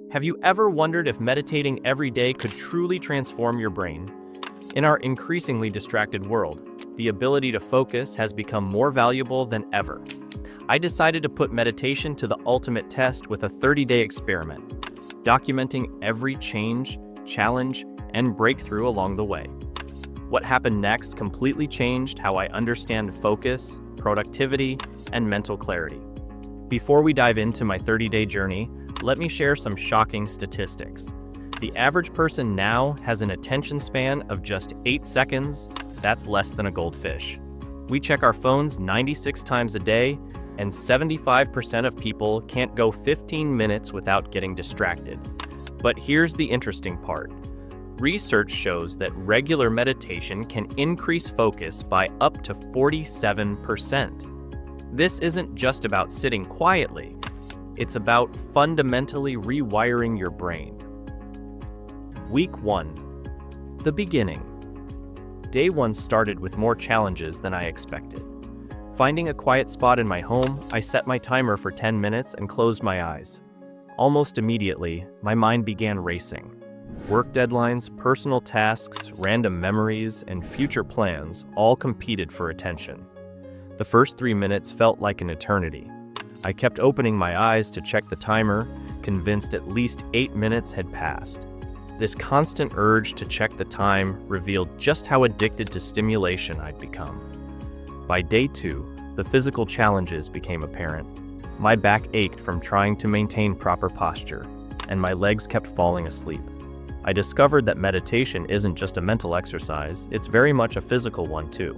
Have you ever wondered if meditating every day could truly transform your brain? In our increasingly distracted world, the ability to focus has become more valuable than ever. I decided to put meditation to the ultimate test with a 30-day experiment, documenting every change, challenge, and breakthrough along the way. What happened next completely changed how I understand focus, productivity, and mental clarity. Before we dive into my 30-day journey, let me share some shocking statistics. The average person now has an attention span of just 8 seconds. That's less than a goldfish. We check our phones 96 times a day, and 75% of people can't go 15 minutes without getting distracted. But here's the interesting part. Research shows that regular meditation can increase focus by up to 47%. This isn't just about sitting quietly. It's about fundamentally rewiring your brain. Week 1. The beginning. Day 1 started with more challenges than I expected. Finding a quiet spot in my home, I set my timer for 10 minutes and closed my eyes. Almost immediately, my mind began racing. Work deadlines, personal tasks, random memories, and future plans all competed for attention. The first 3 minutes felt like an eternity. I kept opening my eyes to check the timer, convinced at least 8 minutes had passed. This constant urge to check the time revealed just how addicted to stimulation I'd become. By day 2, the physical challenges became apparent. My back ached from trying to maintain proper posture, and my legs kept falling asleep. I discovered that meditation isn't just a mental exercise, it's very much a physical one too.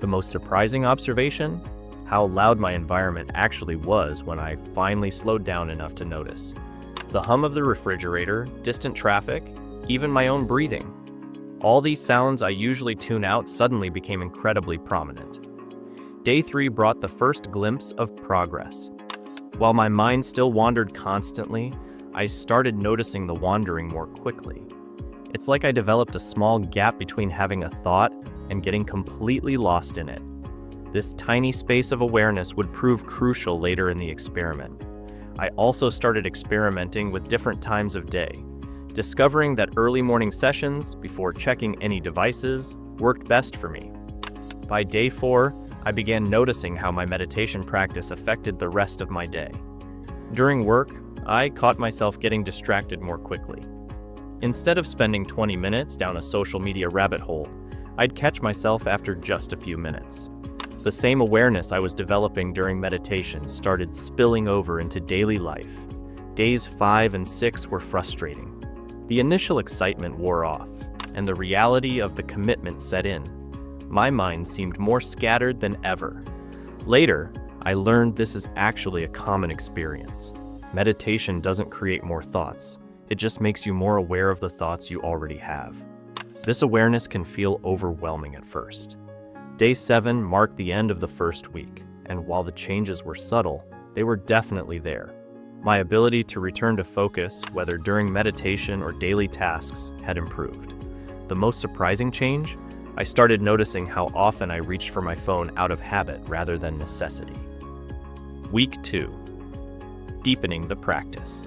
The most surprising observation? How loud my environment actually was when I finally slowed down enough to notice. The hum of the refrigerator, distant traffic, even my own breathing. All these sounds I usually tune out suddenly became incredibly prominent. Day 3 brought the first glimpse of progress. While my mind still wandered constantly, I started noticing the wandering more quickly. It's like I developed a small gap between having a thought and getting completely lost in it. This tiny space of awareness would prove crucial later in the experiment. I also started experimenting with different times of day, discovering that early morning sessions, before checking any devices, worked best for me. By day 4, I began noticing how my meditation practice affected the rest of my day. During work, I caught myself getting distracted more quickly. Instead of spending 20 minutes down a social media rabbit hole, I'd catch myself after just a few minutes. The same awareness I was developing during meditation started spilling over into daily life. Days 5 and 6 were frustrating. The initial excitement wore off, and the reality of the commitment set in. My mind seemed more scattered than ever. Later, I learned this is actually a common experience. Meditation doesn't create more thoughts. It just makes you more aware of the thoughts you already have. This awareness can feel overwhelming at first. Day 7 marked the end of the first week, and while the changes were subtle, they were definitely there. My ability to return to focus, whether during meditation or daily tasks, had improved. The most surprising change? I started noticing how often I reached for my phone out of habit rather than necessity. Week 2. Deepening the practice.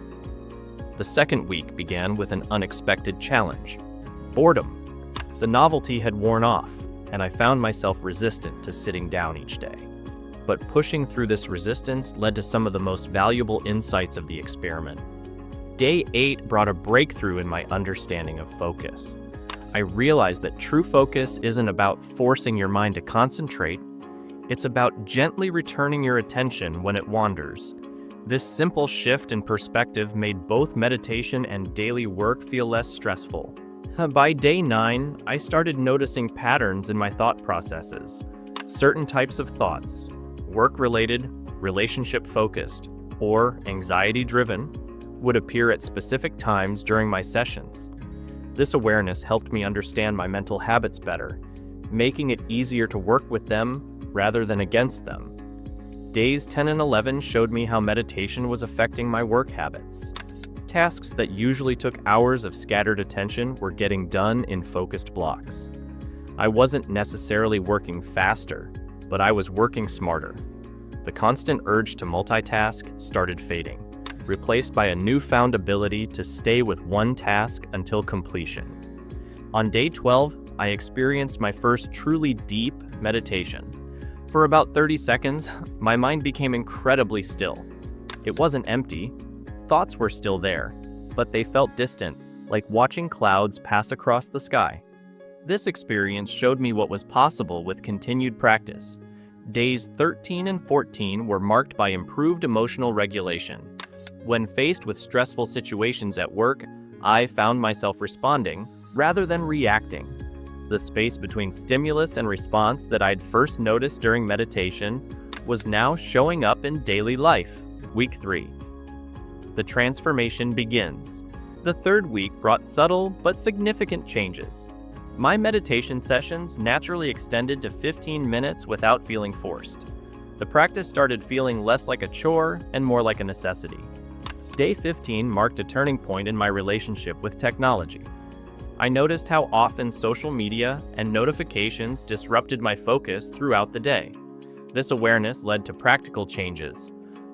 The second week began with an unexpected challenge: boredom. The novelty had worn off, and I found myself resistant to sitting down each day. But pushing through this resistance led to some of the most valuable insights of the experiment. Day 8 brought a breakthrough in my understanding of focus. I realized that true focus isn't about forcing your mind to concentrate, it's about gently returning your attention when it wanders. This simple shift in perspective made both meditation and daily work feel less stressful. By day 9, I started noticing patterns in my thought processes. Certain types of thoughts, work-related, relationship-focused, or anxiety-driven, would appear at specific times during my sessions. This awareness helped me understand my mental habits better, making it easier to work with them rather than against them. Days 10 and 11 showed me how meditation was affecting my work habits. Tasks that usually took hours of scattered attention were getting done in focused blocks. I wasn't necessarily working faster, but I was working smarter. The constant urge to multitask started fading. replaced by a newfound ability to stay with one task until completion. On day 12, I experienced my first truly deep meditation. For about 30 seconds, my mind became incredibly still. It wasn't empty. Thoughts were still there, but they felt distant, like watching clouds pass across the sky. This experience showed me what was possible with continued practice. Days 13 and 14 were marked by improved emotional regulation. When faced with stressful situations at work, I found myself responding rather than reacting. The space between stimulus and response that I'd first noticed during meditation was now showing up in daily life. Week 3. The transformation begins. The third week brought subtle but significant changes. My meditation sessions naturally extended to 15 minutes without feeling forced. The practice started feeling less like a chore and more like a necessity. Day 15 marked a turning point in my relationship with technology. I noticed how often social media and notifications disrupted my focus throughout the day. This awareness led to practical changes,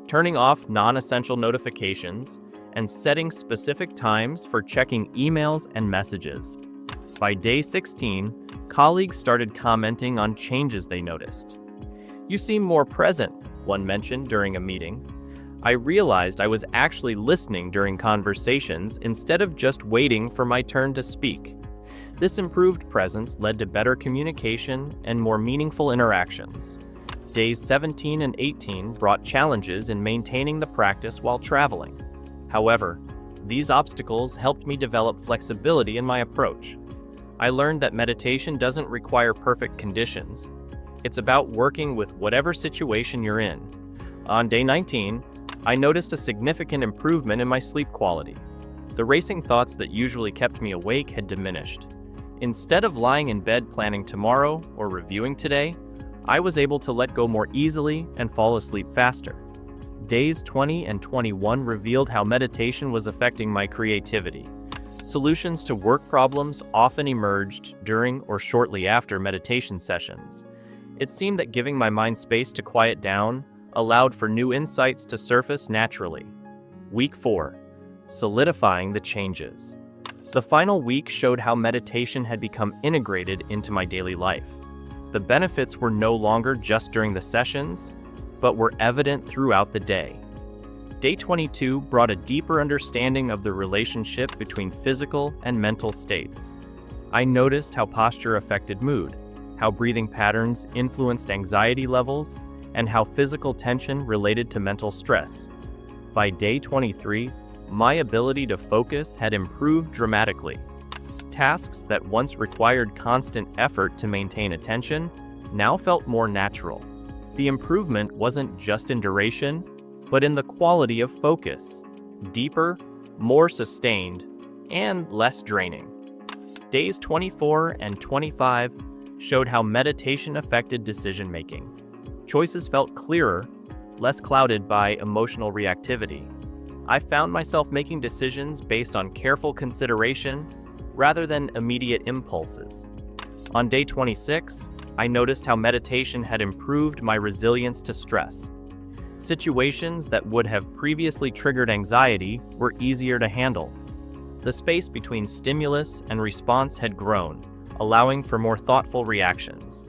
turning off non-essential notifications and setting specific times for checking emails and messages. By day 16, colleagues started commenting on changes they noticed. "You seem more present," one mentioned during a meeting. I realized I was actually listening during conversations instead of just waiting for my turn to speak. This improved presence led to better communication and more meaningful interactions. Days 17 and 18 brought challenges in maintaining the practice while traveling. However, these obstacles helped me develop flexibility in my approach. I learned that meditation doesn't require perfect conditions. It's about working with whatever situation you're in. On day 19, I noticed a significant improvement in my sleep quality. The racing thoughts that usually kept me awake had diminished. Instead of lying in bed planning tomorrow or reviewing today, I was able to let go more easily and fall asleep faster. Days 20 and 21 revealed how meditation was affecting my creativity. Solutions to work problems often emerged during or shortly after meditation sessions. It seemed that giving my mind space to quiet down allowed for new insights to surface naturally. Week 4. Solidifying the changes. The final week showed how meditation had become integrated into my daily life. The benefits were no longer just during the sessions, but were evident throughout the day. Day 22 brought a deeper understanding of the relationship between physical and mental states. I noticed how posture affected mood, how breathing patterns influenced anxiety levels, and how physical tension related to mental stress. By day 23, my ability to focus had improved dramatically. Tasks that once required constant effort to maintain attention now felt more natural. The improvement wasn't just in duration, but in the quality of focus: deeper, more sustained, and less draining. Days 24 and 25 showed how meditation affected decision-making. Choices felt clearer, less clouded by emotional reactivity. I found myself making decisions based on careful consideration rather than immediate impulses. On day 26, I noticed how meditation had improved my resilience to stress. Situations that would have previously triggered anxiety were easier to handle. The space between stimulus and response had grown, allowing for more thoughtful reactions.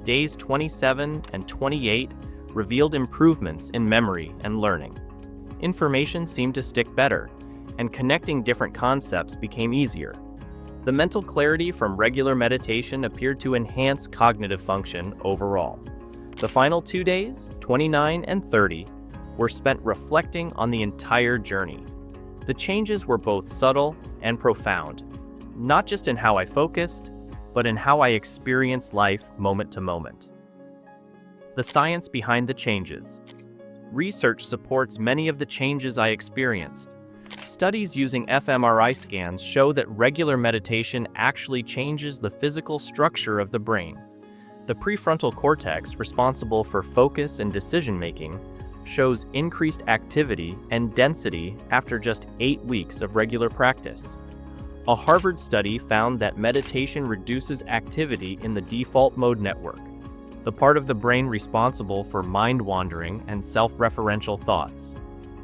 Days 27 and 28 revealed improvements in memory and learning. Information seemed to stick better, and connecting different concepts became easier. The mental clarity from regular meditation appeared to enhance cognitive function overall. The final 2 days, 29 and 30, were spent reflecting on the entire journey. The changes were both subtle and profound, not just in how I focused, but in how I experienced life moment to moment. The science behind the changes. Research supports many of the changes I experienced. Studies using fMRI scans show that regular meditation actually changes the physical structure of the brain. The prefrontal cortex, responsible for focus and decision-making, shows increased activity and density after just 8 weeks of regular practice. A Harvard study found that meditation reduces activity in the default mode network, the part of the brain responsible for mind-wandering and self-referential thoughts.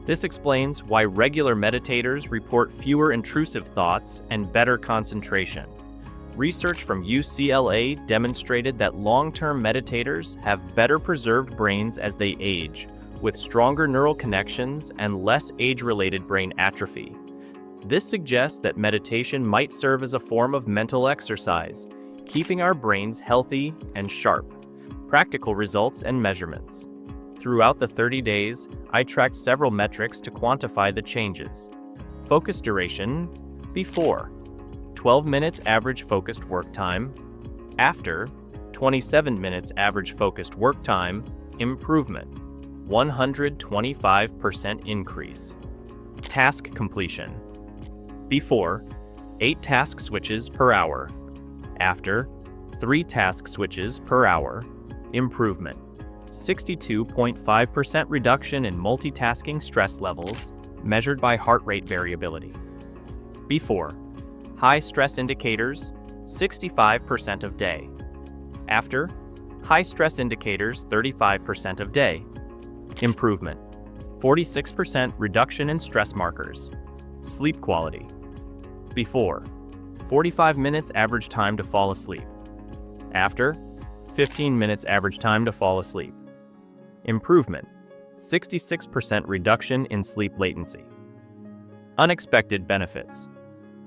This explains why regular meditators report fewer intrusive thoughts and better concentration. Research from UCLA demonstrated that long-term meditators have better preserved brains as they age, with stronger neural connections and less age-related brain atrophy. This suggests that meditation might serve as a form of mental exercise, keeping our brains healthy and sharp. Practical results and measurements. Throughout the 30 days, I tracked several metrics to quantify the changes. Focus duration: before, 12 minutes average focused work time. After, 27 minutes average focused work time. Improvement: 125% increase. Task completion: before, 8 task switches per hour. After, 3 task switches per hour. Improvement: 62.5% reduction in multitasking stress levels, measured by heart rate variability. Before, high stress indicators, 65% of day. After, high stress indicators, 35% of day. Improvement: 46% reduction in stress markers. Sleep quality: before, 45 minutes average time to fall asleep. After, 15 minutes average time to fall asleep. Improvement: 66% reduction in sleep latency. Unexpected benefits.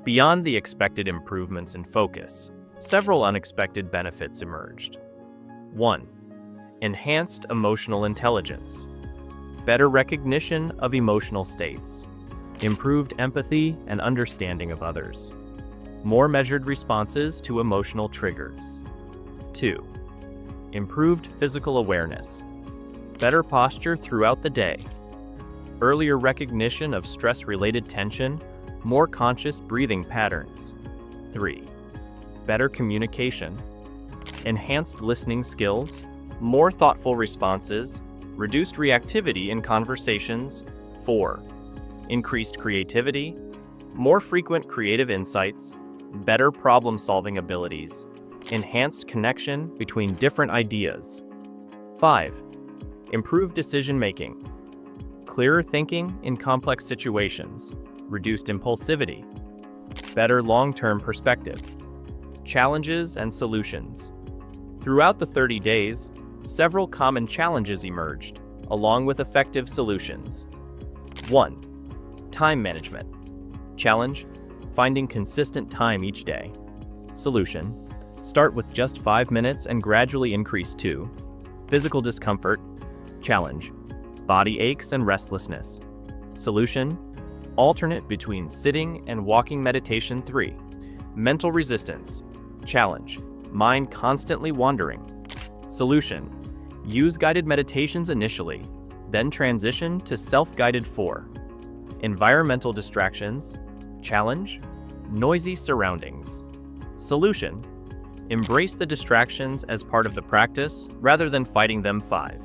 Beyond the expected improvements in focus, several unexpected benefits emerged. 1. Enhanced emotional intelligence. Better recognition of emotional states. Improved empathy and understanding of others. More measured responses to emotional triggers. 2. Improved physical awareness. Better posture throughout the day. Earlier recognition of stress-related tension. More conscious breathing patterns. 3. Better communication. Enhanced listening skills. More thoughtful responses. Reduced reactivity in conversations. 4. Increased creativity. More frequent creative insights. Better problem-solving abilities. Enhanced connection between different ideas. 5. Improved decision-making. Clearer thinking in complex situations. Reduced impulsivity. Better long-term perspective. Challenges and solutions. Throughout the 30 days, several common challenges emerged, along with effective solutions. 1. Time management. Challenge: finding consistent time each day. Solution: start with just 5 minutes and gradually increase to. Physical discomfort. Challenge: body aches and restlessness. Solution: alternate between sitting and walking meditation. 3. Mental resistance. Challenge: mind constantly wandering. Solution: use guided meditations initially, then transition to self-guided. 4. Environmental distractions. Challenge: noisy surroundings. Solution: embrace the distractions as part of the practice rather than fighting them. 5.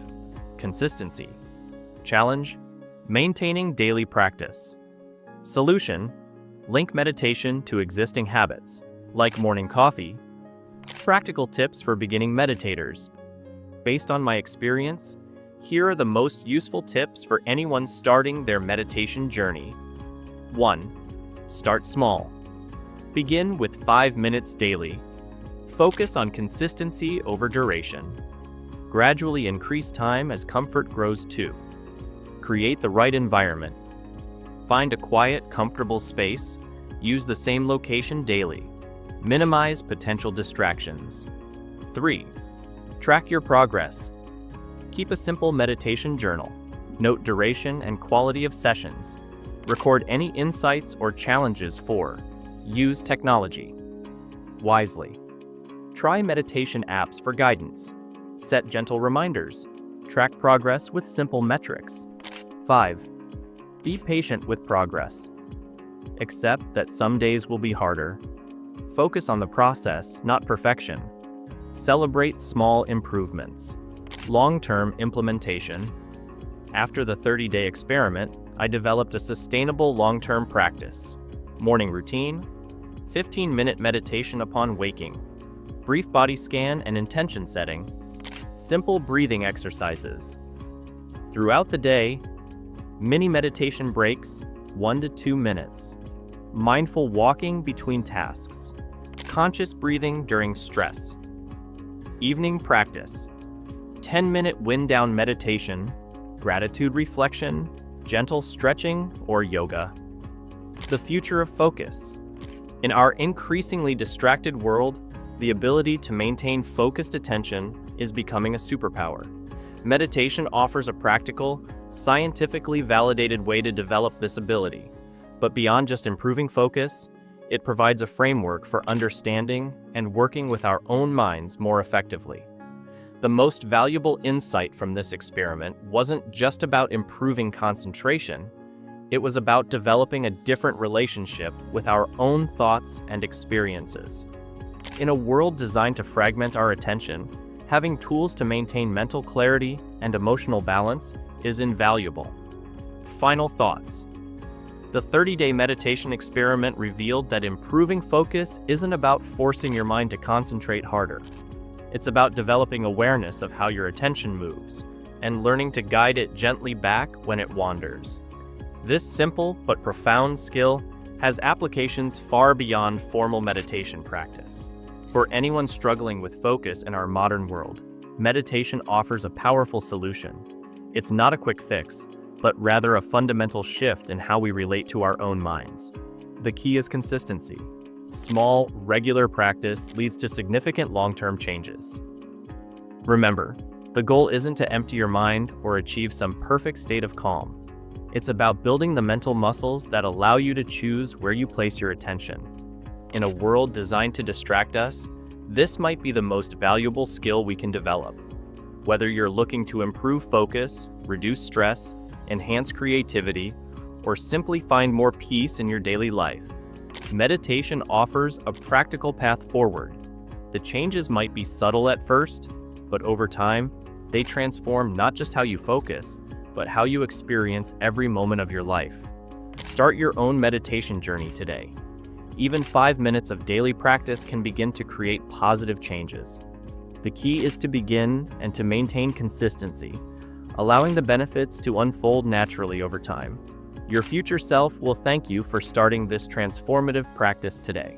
Consistency. Challenge: maintaining daily practice. Solution: link meditation to existing habits, like morning coffee. Practical tips for beginning meditators. Based on my experience, here are the most useful tips for anyone starting their meditation journey. 1. Start small. Begin with 5 minutes daily. Focus on consistency over duration. Gradually increase time as comfort grows. 2. Create the right environment. Find a quiet, comfortable space. Use the same location daily. Minimize potential distractions. 3. Track your progress. Keep a simple meditation journal. Note duration and quality of sessions. Record any insights or challenges. 4. Use technology wisely. Try meditation apps for guidance. Set gentle reminders. Track progress with simple metrics. 5. Be patient with progress. Accept that some days will be harder. Focus on the process, not perfection. Celebrate small improvements. Long-term implementation. After the 30-day experiment, I developed a sustainable long-term practice. Morning routine, 15-minute meditation upon waking, brief body scan and intention setting, simple breathing exercises. Throughout the day, Mini meditation breaks, 1 to 2 minutes. Mindful walking between tasks. Conscious breathing during stress. Evening practice. 10-minute wind-down meditation, gratitude reflection, gentle stretching, or yoga. The future of focus. In our increasingly distracted world, the ability to maintain focused attention is becoming a superpower. Meditation offers a practical, scientifically validated way to develop this ability. But beyond just improving focus, it provides a framework for understanding and working with our own minds more effectively. The most valuable insight from this experiment wasn't just about improving concentration, it was about developing a different relationship with our own thoughts and experiences. In a world designed to fragment our attention, having tools to maintain mental clarity and emotional balance is invaluable. Final thoughts. The 30-day meditation experiment revealed that improving focus isn't about forcing your mind to concentrate harder. It's about developing awareness of how your attention moves and learning to guide it gently back when it wanders. This simple but profound skill has applications far beyond formal meditation practice. For anyone struggling with focus in our modern world, meditation offers a powerful solution. It's not a quick fix, but rather a fundamental shift in how we relate to our own minds. The key is consistency. Small, regular practice leads to significant long-term changes. Remember, the goal isn't to empty your mind or achieve some perfect state of calm. It's about building the mental muscles that allow you to choose where you place your attention. In a world designed to distract us, this might be the most valuable skill we can develop. Whether you're looking to improve focus, reduce stress, enhance creativity, or simply find more peace in your daily life, meditation offers a practical path forward. The changes might be subtle at first, but over time, they transform not just how you focus, but how you experience every moment of your life. Start your own meditation journey today. Even 5 minutes of daily practice can begin to create positive changes. The key is to begin and to maintain consistency, allowing the benefits to unfold naturally over time. Your future self will thank you for starting this transformative practice today.